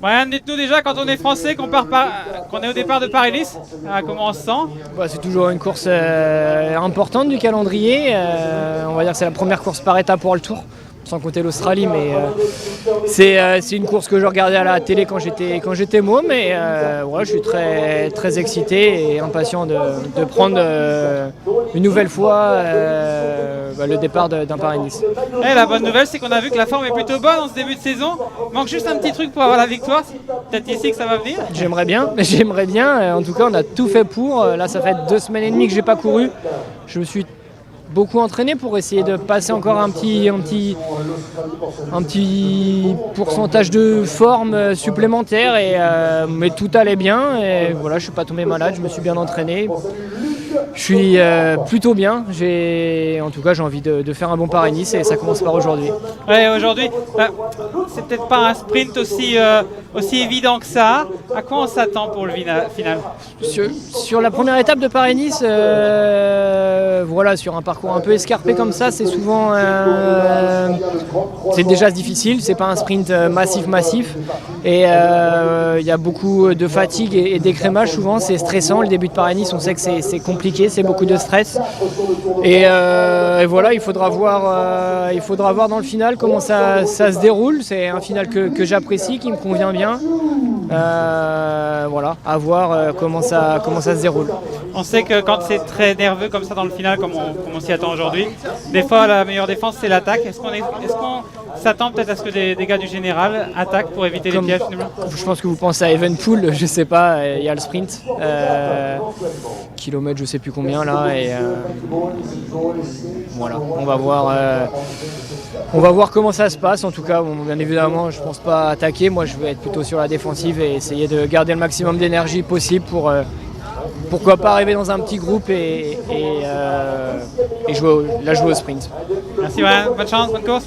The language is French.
Brian, dites-nous déjà, quand on est français, qu'on est au départ de Paris-Nice, comment on se sent? C'est toujours une course importante du calendrier. On va dire que c'est la première course par étape pour le Tour, sans compter l'Australie, mais c'est une course que je regardais à la télé quand j'étais môme, mais voilà, je suis très, très excité et impatient de prendre une nouvelle fois le départ d'un Paris-Nice. La bonne nouvelle, c'est qu'on a vu que la forme est plutôt bonne en ce début de saison. Il manque juste un petit truc pour avoir la victoire. Peut-être ici que ça va venir. J'aimerais bien. En tout cas, on a tout fait pour. Là, ça fait 2 semaines et demie que j'ai pas couru. Je me suis beaucoup entraîné pour essayer de passer encore un petit pourcentage de forme supplémentaire, mais tout allait bien et voilà, je suis pas tombé malade, je me suis bien entraîné. Je suis plutôt bien, en tout cas j'ai envie de faire un bon Paris-Nice et ça commence par aujourd'hui. Ouais, aujourd'hui, c'est peut-être pas un sprint aussi évident que ça. À quoi on s'attend pour le final? Sur la première étape de Paris-Nice, voilà, sur un parcours un peu escarpé comme ça, c'est souvent c'est déjà difficile, c'est pas un sprint massif et il y a beaucoup de fatigue et d'écrémage, souvent c'est stressant. Le début de Paris-Nice, on sait que c'est compliqué, c'est beaucoup de stress et voilà, il faudra voir dans le final comment ça se déroule. C'est un final que j'apprécie, qui me convient bien. Voilà, à voir comment ça se déroule. On sait que quand c'est très nerveux comme ça dans le final, comme on s'y attend aujourd'hui, des fois la meilleure défense c'est l'attaque. Est-ce qu'on s'attend peut-être à ce que des gars du général attaquent pour éviter les pièges finalement? Je pense que vous pensez à Evenepoel, je sais pas, il y a le sprint, kilomètre je sais plus combien là, et voilà, on va voir comment ça se passe. En tout cas, bien évidemment, je pense pas attaquer. Moi, je vais être plutôt sur la défensive et essayer de garder le maximum d'énergie possible pour pourquoi pas arriver dans un petit groupe et jouer au sprint. Merci, ouais. Bonne chance, bonne course.